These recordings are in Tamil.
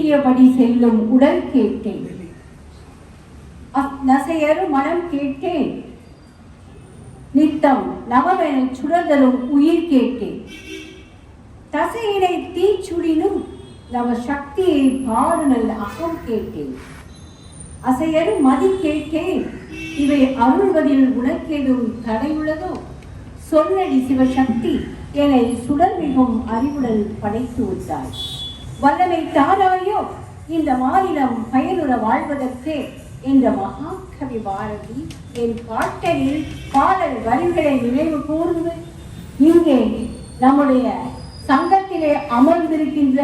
தீட்டியபடி செல்லும் உடல் கேட்டேன், நசையறு மனம் கேட்டேன், நித்தம் நவமென சுடதரும் உயிர் கேட்டேன், தசையினை தீச்சுடினும் நவ சக்தியை பாடுநல் அகம் கேட்டேன், அசையறு மதி கேட்டேன், இவை அருள்வதில் உனக்கேதும் தடையுள்ளதோ, சொல்லடி சிவசக்தி என்னை சுடர்மிகும் அறிவுடன் படைத்து விட்டாய், வல்லமை தாராயோ இந்த மாநிலம் பயனுற வாழ்வதற்கு என்ற மகாகவி பாரதி என் பாட்டலில் பாடல் வரிகளை நினைவு கூர்ந்து இங்கே நம்முடைய சங்கத்திலே அமர்ந்திருக்கின்ற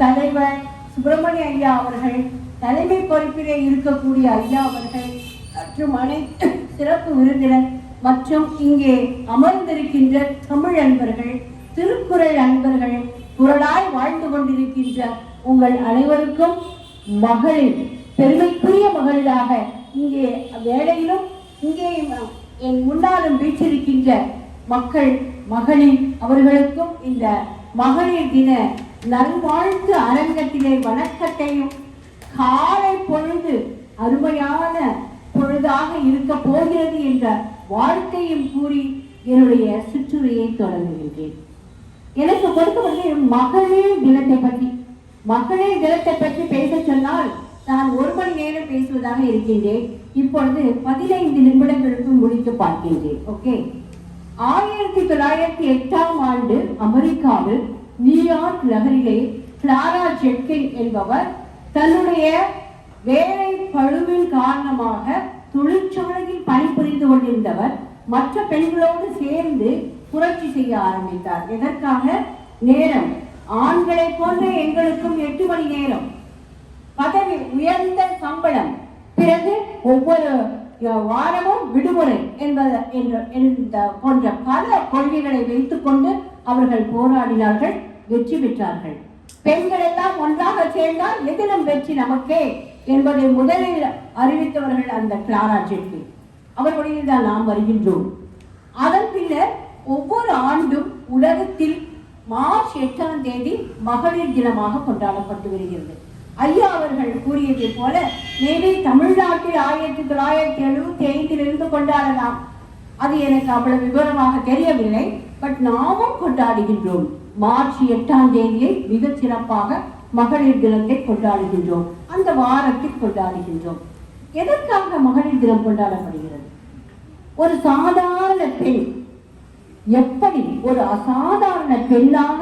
தலைவர் சுப்பிரமணிய ஐயா அவர்கள், தலைமை பொறுப்பிலே இருக்கக்கூடிய ஐயா அவர்கள் மற்றும் அனைத்து சிறப்பு விருந்தினர் மற்றும் இங்கே அமர்ந்திருக்கின்ற தமிழ் அன்பர்கள், திருக்குறள் அன்பர்கள், குரலாய் வாழ்ந்து கொண்டிருக்கின்ற உங்கள் அனைவருக்கும் மகளிர் பெருமைக்குரிய மகளிராக இங்கே வேளையிலும் இங்கே என் முன்னாலும் வீற்றிருக்கின்ற மக்கள் மகளிர் அவர்களுக்கும் இந்த மகளிர் தின நல்வாழ்த்து அரங்கத்திலே வணக்கத்தையும், காலை பொழுது அருமையான பொழுதாக இருக்க போகிறது என்ற வாழ்க்கையும் கூறி என்னுடைய சுற்றுரையை தொடங்குகின்றேன். எனக்கு பொறுத்தவரை மகளிர் தினத்தை பற்றி பேச சொன்னால் நான் 1 மணி நேரம் பேசுவதாக இருக்கின்றேன். இப்பொழுது 15 நிமிடங்களுக்கு முடித்து பார்க்கின்றேன். ஓகே. 1908ஆம் ஆண்டு அமெரிக்காவில் நியூயார்க் நகரிலே கிளாரா ஜெட்கின் என்பவர் தன்னுடைய வேலை பழுவின் காரணமாக தொழிற்சாலையில் பணிபுரிந்து கொண்டிருந்தவர் மற்ற பெண்களோடு சேர்ந்து புரட்சி செய்ய ஆரம்பித்தார். எதற்காக? நேரம். ஆண்களை போன்ற எங்களுக்கும் 8 மணி நேரம், பதவி, உயர்ந்த சம்பளம், பிறகு ஒவ்வொரு வாரமும் விடுமுறை போன்ற பல கொள்கைகளை வைத்துக் கொண்டு அவர்கள் போராடினார்கள், வெற்றி பெற்றார்கள். பெண்கள் எல்லாம் ஒன்றாக சேர்ந்தால் எதிலும் வெற்றி நமக்கே என்பதை முதலில் அறிவித்தவர்கள் அந்த கிளாரா ஜெட்கின். அவர்களுடைய தான் நாம் வருகின்றோம். அதன் பின்னர் ஒவ்வொரு ஆண்டும் உலகத்தில் மார்ச் 8ஆம் தேதி மகளிர் தினமாக கொண்டாடப்பட்டு வருகிறது. ஐயா அவர்கள் கூறியதை போல மேலே தமிழ்நாட்டில் 1975 கொண்டாடலாம். அது எனக்கு அவ்வளவு விவரமாக தெரியவில்லை. பட் நாமும் கொண்டாடுகின்றோம். மார்ச் 8ஆம் தேதியை மிக சிறப்பாக மகளிர் தினத்தை கொண்டாடுகின்றோம். அந்த வாரத்தில் கொண்டாடுகின்றோம். எதற்காக மகளிர் தினம் கொண்டாடப்படுகிறது? ஒரு சாதாரண பெண் எப்படி ஒரு அசாதாரண பெண்ணாக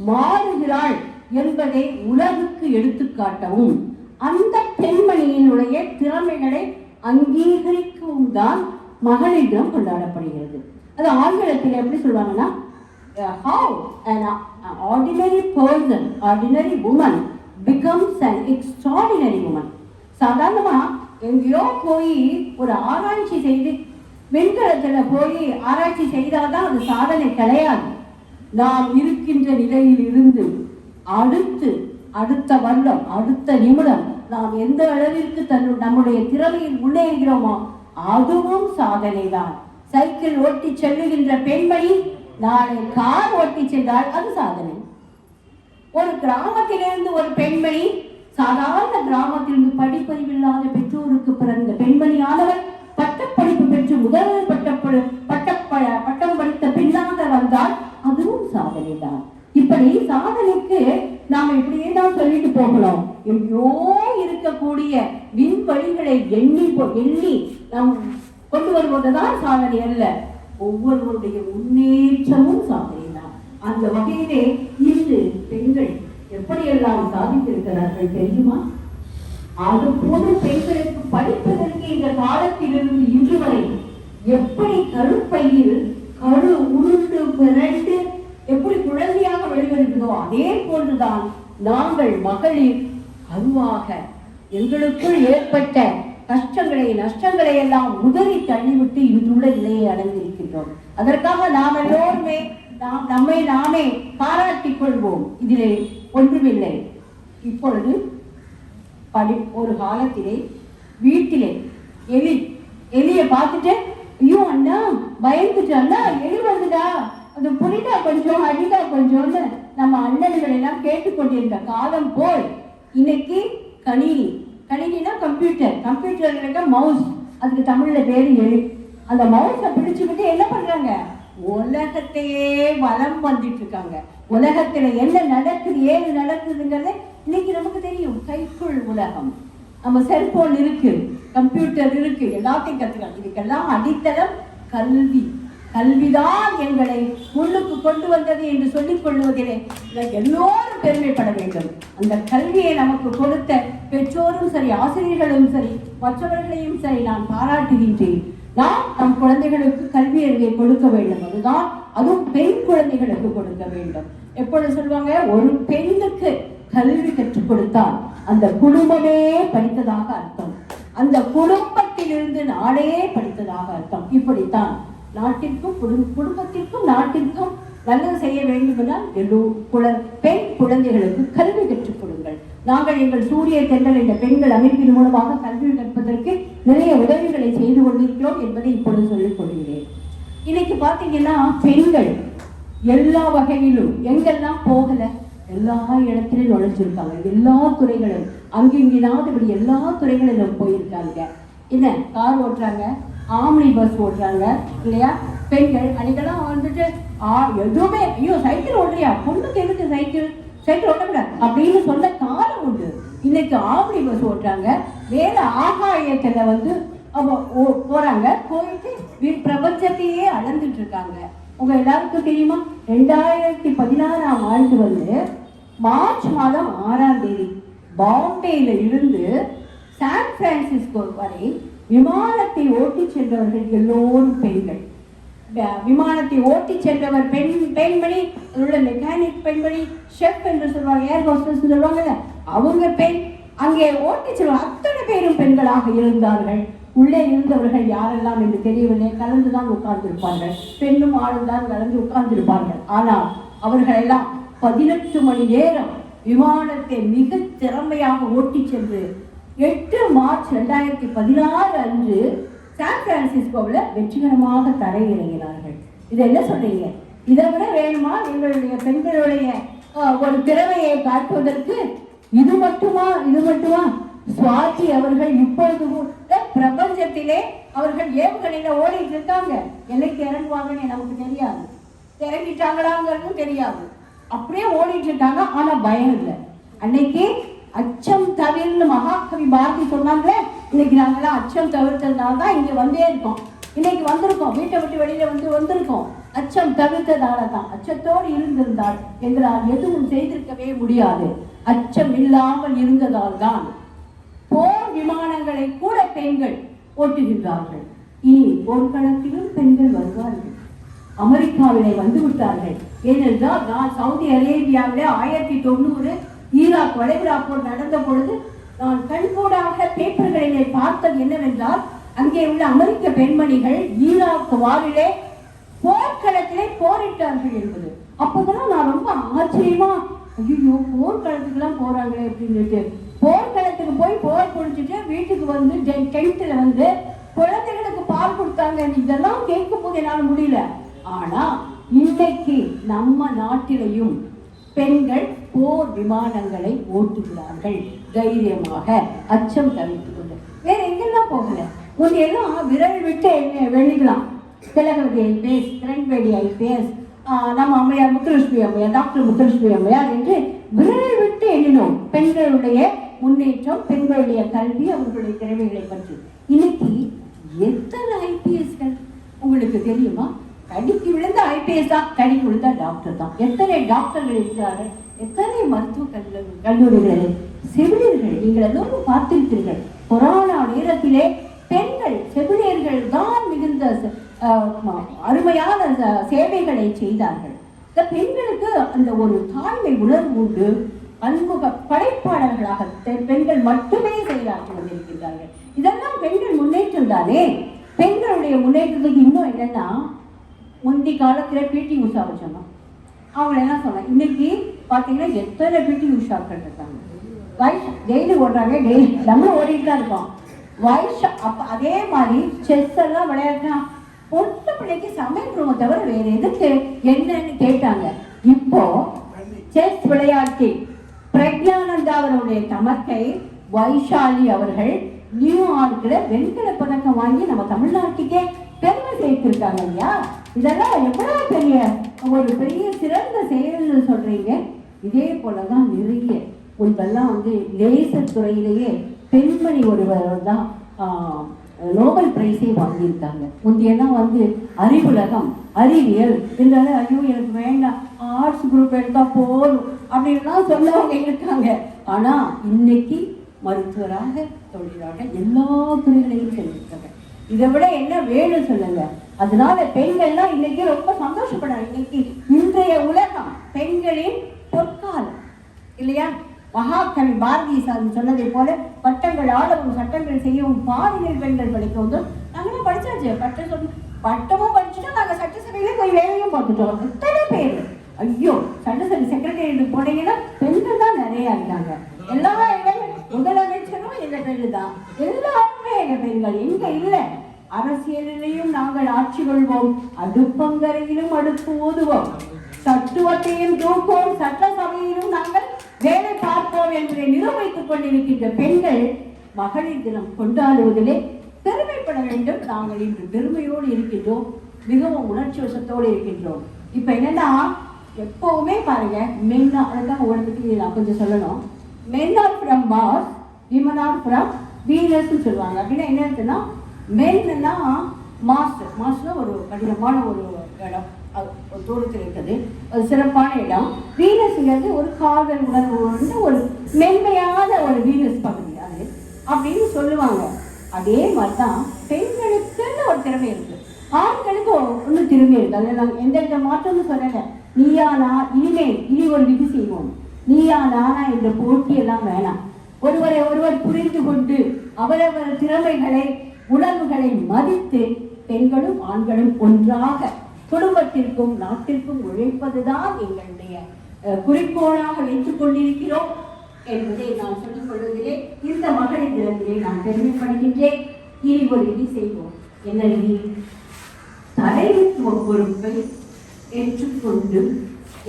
மாறுகிறாள் என்பதை உலகுக்கு எடுத்துக்காட்டவும், அந்த பெண்மணியினுடைய திறமைகளை அங்கீகரிக்கவும் தான் மகளிர் தினம் கொண்டாடப்படுகிறது. அது ஆங்கிலத்தில் எப்படி சொல்வாங்கன்னா, how an ordinary person, ordinary woman becomes an extraordinary woman. சாதாரணமா எங்கேயோ போய் ஒரு ஆராய்ச்சி செய்து விண்கலத்துல போய் ஆராய்ச்சி செய்தால்தான் அது சாதனை கிடையாது. நாம் இருக்கின்ற நிலையில் இருந்து அடுத்த வருடம், அடுத்த நிமிடம் நாம் எந்த அளவிற்கு நம்முடைய திறமையில் முன்னேறுகிறோமோ அதுவும் சாதனை தான். சைக்கிள் ஓட்டி செல்லுகின்ற பெண்மணி நாளை கார் ஓட்டி சென்றால் அது சாதனை. ஒரு கிராமத்திலிருந்து ஒரு பெண்மணி, சாதாரண கிராமத்திலிருந்து படிப்பறிவில்லாத பெற்றோருக்கு பிறந்த பெண்மணியானவர் பட்டப்படிப்பு பெற்று முதல் பட்டம் படித்த பெண்ணாக வந்தால் அதுவும் சாதனை தான். இப்படி சாதனைக்கு நாம இப்படியே தான் சொல்லிட்டு போகலாம். எங்கேயோ இருக்கக்கூடிய விண்வெளிகளை எண்ணி நாம் கொண்டு வருவதுதான் சாதனை அல்ல, ஒவ்வொருவருடைய முன்னேற்றமும் சாதனை தான். அந்த வகையிலே இன்று பெண்கள் எப்படியெல்லாம் சாதித்திருக்கிறார்கள் தெரியுமா? அது போல பெண்களுக்கு படிப்பதற்கு இந்த காலத்திலிருந்து இன்று வரை எப்படி கருப்பையில் கரு உருண்டு பிறண்டு எப்படி குழந்தையாக வெளிவருகிறதோ அதே போன்றுதான் நாங்கள் மகளிர் கருவாக எங்களுக்குள் ஏற்பட்ட கஷ்டங்களை நஷ்டங்களை எல்லாம் உதறி தள்ளிவிட்டு இன்றுள்ள நிலையை அடைந்திருக்கின்றோம். அதற்காக நாம் எல்லோருமே நம்மை நாமே பாராட்டிக் கொள்வோம். இதிலே ஒன்றுமில்லை. இப்பொழுது ஒரு காலத்திலே வீட்டிலே எலியை பார்த்துட்டு, ஐயோ அண்ணா பயந்துட்டு, அண்ணா எலி வருதுடா அது புரிதா கொஞ்சம் அடிதா கொஞ்சம்னு நம்ம அண்ணன்களை எல்லாம் கேட்டுக்கொண்டிருந்த காலம் போய் இன்னைக்கு கணினினா கம்ப்யூட்டர் மவுஸ், அதுக்கு தமிழ்ல பேரு எழு. அந்த மவுஸை பிடிச்சுக்கிட்டு என்ன பண்றாங்க, உலகத்தையே வலம் வந்துட்டு இருக்காங்க. உலகத்துல என்ன நடக்குது ஏது நடக்குதுங்கிறது இன்னைக்கு நமக்கு தெரியும். கைக்குள் உலகம், நம்ம செல்போன் இருக்கு, கம்ப்யூட்டர் இருக்கு, எல்லாத்தையும் கத்துக்கலாம். இதுக்கெல்லாம் அடித்தளம் கல்வி. கல்விதான் எங்களை முன்னுக்கு கொண்டு வந்தது என்று சொல்லிக் கொள்வதிலே எல்லோரும் பெருமைப்பட வேண்டும். அந்த கல்வியை நமக்கு கொடுத்த பெற்றோரும் சரி, ஆசிரியர்களும் சரி, மற்றவர்களையும் சரி நான் பாராட்டுகின்றேன். நாம் நம் குழந்தைகளுக்கு கல்வி அறிவை கொடுக்க வேண்டும். அதுவும் பெண் குழந்தைகளுக்கு கொடுக்க வேண்டும். எப்பொழுது சொல்லுவாங்க, ஒரு பெண்ணுக்கு கல்வி கற்றுக் கொடுத்தால் அந்த குடும்பமே படித்ததாக அர்த்தம், அந்த குடும்பத்திலிருந்து நாடே படித்ததாக அர்த்தம். இப்படித்தான் நாட்டிற்கும் குடும்பத்திற்கும் நாட்டிற்கும் நல்லது செய்ய வேண்டும் என்றால் பெண் குழந்தைகளுக்கு கல்வி கற்றுக் கொடுங்கள். நாங்கள் எங்கள் சூரிய தென்றல் என்ற பெண்கள் அமைப்பின் மூலமாக கல்வி கற்பதற்கு நிறைய உதவிகளை செய்து கொண்டிருக்கிறோம் என்பதை இப்பொழுது சொல்லிக் கொள்கிறேன். இன்னைக்கு பார்த்தீங்கன்னா பெண்கள் எல்லா வகையிலும் எங்கெல்லாம் போகல எல்லா இடத்திலும் நுழைஞ்சிருக்காங்க. எல்லா துறைகளும் அங்கிங்கினாவது இப்படி எல்லா துறைகளிலும் போயிருக்காங்க. என்ன கார் ஓட்டுறாங்க, ஆம்னி பஸ் ஓட்டுறாங்க இல்லையா பெண்கள். அன்னைக்கெல்லாம் வந்துட்டு எதுவுமே ஐயோ சைக்கிள் ஓட்டுறியா, பொண்ணுக்கு எதுக்கு சைக்கிள் ஓட்டக்கூடாது அப்படின்னு சொன்ன காலம் உண்டு. இன்னைக்கு ஆம்னி பஸ் ஓட்டுறாங்க, மேல ஆகாயத்துல வந்து போறாங்க, போயிட்டு பிரபஞ்சத்தையே அளந்துட்டு இருக்காங்க. உங்க எல்லாருக்கும் தெரியுமா, 2016ஆம் ஆண்டு வந்து மார்ச் மாதம் 6ஆம் தேதி பாம்பேல இருந்து சான் பிரான்சிஸ்கோ வரை விமானத்தை ஓட்டி சென்றவர்கள் எல்லோரும் பெண்கள். விமானத்தை ஓட்டி சென்றவர் பெண்மணி, அதோட மெக்கானிக் பெண்மணி, ஷெஃப் என்று சொல்லுவாங்க, ஏர் ஹோஸ்டஸ் சொல்லுவாங்கல்ல, அவங்க பெண். அங்கே ஓட்டி செல்வாங்க அத்தனை பேரும் பெண்களாக இருந்தார்கள். உள்ளே இருந்தவர்கள் யாரெல்லாம் என்று தெரியவில்லை, கலந்துதான் உட்கார்ந்திருப்பார்கள், பெண்ணும் ஆளும் தான் கலந்து உட்கார்ந்திருப்பார்கள். ஆனால் அவர்களெல்லாம் 18 மணி நேரம் விமானத்தை மிக திறமையாக ஓட்டி சென்று 8 மார்ச் 2016 அன்று சான் பிரான்சிஸ்கோவில் வெற்றிகரமாக தரையிறங்கினார்கள். இதை என்ன சொல்றீங்க, இதை விட வேணுமா எங்களுடைய பெண்களுடைய ஒரு திறமையை காட்டுவதற்கு? இது மட்டுமா சுவாதி அவர்கள் இப்பொழுது பிரபஞ்சத்திலே அவர்கள் ஏவுகணையில ஓடிட்டு இருக்காங்க. என்னைக்கு இறங்குவாங்கன்னு நமக்கு தெரியாது, இறங்கிட்டாங்களாங்கிறதும் தெரியாது, அப்படியே ஓடிட்டு இருக்காங்க. ஆனா பயம் இல்லை. அன்னைக்கு அச்சம் தவிர்னு மகாகவி பாரதி சொன்னாங்களே, இன்னைக்கு நாங்களாம் அச்சம் தவிர்த்ததுனால தான் இங்க வந்தே இருக்கோம். இன்னைக்கு வந்திருக்கோம், வீட்டை விட்டு வெளியில வந்திருக்கோம். அச்சம் தவிர்த்ததால தான். அச்சத்தோடு இருந்திருந்தால் எங்களால் எதுவும் செய்திருக்கவே முடியாது. அச்சம் இல்லாமல் இருந்ததால் தான் போர் விமானங்களை கூட பெண்கள் ஓட்டுகின்றார்கள். இனி போர்க்களத்திலும் பெண்கள் வருவார்கள். அமெரிக்காவிலே வந்து விட்டார்கள். ஏனென்றால் நான் சவுதி அரேபியாவிலே 1990 ஈராக் வளைகுடா போர் நடந்த பொழுது நான் கண்கூடாக பேப்பர்களிலே பார்த்தது என்னவென்றால், அங்கே உள்ள அமெரிக்க பெண்மணிகள் ஈராக் வாரிலே போர்க்களத்திலே போரிட்டார்கள் என்பது. அப்போதான் நான் ரொம்ப ஆச்சரியமா, ஐயோ போர்க்களத்துக்குலாம் போறாங்களே அப்படின்னு. போர்க்களத்துக்கு போய் போர் குடிச்சிட்டு வீட்டுக்கு வந்து டென்ட்ல வந்து குழந்தைகளுக்கு பால் கொடுத்தாங்க. இதெல்லாம் கேட்கும் போது என்னால் முடியல. ஆனா இன்னைக்கு நம்ம நாட்டிலையும் பெண்கள் போர் விமானங்களை ஓட்டுகிறார்கள் தைரியமாக, அச்சம் தவிர்த்து கொண்டு. வேற எங்கெல்லாம் போகல. முன்னெல்லாம் விரல் விட்டு வெளிக்கலாம். திலகவதி ஐபிஎஸ், கிரண்பேடி ஐபிஎஸ், நம்ம அம்மையார் முத்துலட்சுமி அம்மையார், டாக்டர் முத்துலட்சுமி அம்மையார் என்று விரல் விட்டு எண்ணினோம் பெண்களுடைய முன்னேற்றம், பெண்களுடைய கல்வி, அவர்களுடைய திறமைகளை பற்றி. இன்னைக்கு எத்தனை ஐபிஎஸ்கள் உங்களுக்கு தெரியுமா? தடிக்கு விழுந்த ஐபிஎஸ் தான், தடிக்கு விழுந்த டாக்டர் தான். எத்தனை டாக்டர்கள் இருக்கிறார்கள், எத்தனை மருத்துவ கல்லூரிகளில் செவிலியர்கள் நீங்கள் எல்லோரும் பார்த்திருக்கிறீர்கள். கொரோனா நேரத்திலே பெண்கள் செவிலியர்கள் தான் மிகுந்த அருமையான சேவைகளை செய்தார்கள். இந்த பெண்களுக்கு அந்த ஒரு தாய்மை உணர்வு உண்டு. பன்முக படைப்பாளர்களாக பெண்கள் மட்டுமே செயலாற்றி கொண்டிருக்கின்றார்கள். இதெல்லாம் பெண்கள் முன்னேற்றம் தானே. பெண்களுடைய முன்னேற்றத்துக்கு இன்னும் என்னன்னா, முந்தி காலத்துல பிடி உஷா வச்சோம், அவங்கள என்ன சொன்னாங்க. இன்னைக்கு பாத்தீங்கன்னா எத்தனை பிடி உஷாக்கள் இருக்காங்க. வயசு டெய்லி ஓடுறாங்க, டெய்லி நம்மளும் ஓடிட்டு தான் இருக்கோம். வயசு அப்ப அதே மாதிரி செஸ் எல்லாம் விளையாடுனா பொண்ணு பிள்ளைக்கு சமையல் ரூமை தவிர வேற எதுக்கு என்னன்னு கேட்டாங்க. இப்போ செஸ் விளையாட்டில் பிரக்யானந்தா அவருடைய தமக்கை வைஷாலி அவர்கள் நியூயார்க்ல வெண்கல பதக்கம் வாங்கி நம்ம தமிழ்நாட்டுக்கே பெருமை சேர்த்திருக்காங்க இல்லையா. இதெல்லாம் எவ்வளவு பெரிய சிறந்த செயல்னு சொல்றீங்க. இதே போலதான் நிறைய முன்பெல்லாம் லேசர் துறையிலேயே பெண்மணி ஒருவர் தான் நோபல் பிரைஸே வாங்கியிருக்காங்க. முந்தையெல்லாம் அறிவுலகம் அறிவியல் இருந்தால ஐயோ எனக்கு வேண்டாம் ஆர்ட்ஸ் குரூப் எடுத்தா போதும் அப்படின்லாம் சொல்லவங்க இருக்காங்க. ஆனா இன்னைக்கு மருத்துவராக தொழிலாக எல்லா துறைகளையும் செஞ்சிருக்காங்க. இதை விட என்ன வேணும் சொல்லுங்க. அதனால பெண்கள்லாம் இன்னைக்கு ரொம்ப சந்தோஷப்படுறாங்க. இன்னைக்கு இன்றைய உலகம் பெண்களின் பொற்காலம் இல்லையா. மகாகவி பாரதி சொன்னதை போல பட்டங்கள் ஆளவும் சட்டங்கள் செய்யவும் பாலியல் பெண்கள் படிக்கவும் நாங்களும் படிச்சாச்சு. பட்டமும் படிச்சுட்டா நாங்கள் சட்டசபையிலே போய் வேலையும் பார்த்துட்டோம். எத்தனை பேர் ஐயோ சட்டசபை செக்ரட்டரி போனீங்கன்னா பெண்கள் தான் நிறைய இருக்காங்க. எல்லா முதலமைச்சரும் எங்க பெண்ணு தான். எல்லாருமே எங்க பெண்கள் எங்க இல்லை. அரசியலிலையும் நாங்கள் ஆட்சி கொள்வோம், அடுப்பங்கரையிலும் அடுப்பு ஊதுவோம், தத்துவத்தையும் தூக்குவோம், சட்டசபையிலும் நாங்கள் வேலை பார்ப்போம் என்பதை நிரூபித்துக் கொண்டிருக்கின்ற பெண்கள் மகளிர் தினம் கொண்டாடுவதிலே பெருமைப்பட வேண்டும். நாங்கள் இன்று பெருமையோடு இருக்கின்றோம், மிகவும் உணர்ச்சி வசத்தோடு இருக்கின்றோம். இப்ப என்னன்னா எப்பவுமே பாருங்க மென்னா அதுக்காக ஒரு பற்றி நான் கொஞ்சம் சொல்லணும். Men are from Mars, women are from வீனஸ்ன்னு சொல்லுவாங்க. அப்படின்னா என்ன இருக்குன்னா மென்னா மாஸ்னா ஒரு கடினமான ஒரு இடம், ஒரு தூரத்தில் இருக்குது, ஒரு சிறப்பான இடம். வீனஸ்ங்கிறது ஒரு காதல் உணர்வு ஒரு மென்மையான ஒரு வீனஸ் பகுதி அது அப்படின்னு சொல்லுவாங்க. அதே மாதிரிதான் பெண்களுக்குன்னு ஒரு திறமை இருக்கு, ஆண்களுக்கு ஒன்றும் திறமை இருக்கு. அதில் நாங்கள் எந்தெந்த மாற்றம்னு சொல்லலை. நீயானா இனி ஒரு விதி செய்வோம், நீயா நானா என்ற போட்டியெல்லாம் வேணாம். ஒருவர் புரிந்து கொண்டு அவரவர் திறமைகளை உணர்வுகளை மதித்து பெண்களும் ஆண்களும் ஒன்றாக குடும்பத்திற்கும் நாட்டிற்கும் உழைப்பதுதான் எங்களுடைய குறிக்கோளாக வைத்துக் கொண்டிருக்கிறோம் என்பதை நான் சொல்லிக் கொள்வதிலே இந்த மகளிர் தினத்திலே நான் பெருமைப்படுகின்றேன். இனி ஒரு விதி செய்வோம். என்ன விதி? தலைமைத்துவ பொறுப்பை ஏற்றுக்கொண்டு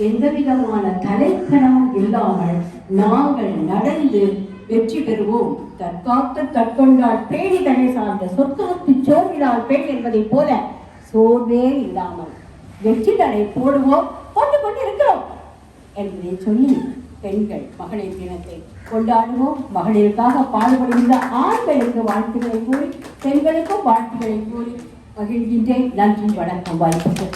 எந்த விதமான தலைக்கணமும் இல்லாமல் நாங்கள் நடந்து வெற்றி பெறுவோம். தற்காத்து தற்கொண்டால் பேணி தலை சார்ந்த சொற்காத்து சோர்வினால் பெண் என்பதை போல சோர்வே இல்லாமல் வெற்றி தடை போட்டுக்கொண்டு இருக்கிறோம் என்பதை சொல்லி பெண்கள் மகளிர் தினத்தை கொண்டாடுவோம். மகளிருக்காக பாடுபடுகின்ற ஆண்களுக்கு வாழ்த்துக்களை கூறி பெண்களுக்கும் வாழ்த்துக்களை கூறி மகிழ்கின்றேன். நன்றி, வணக்கம், வாய்ப்பு.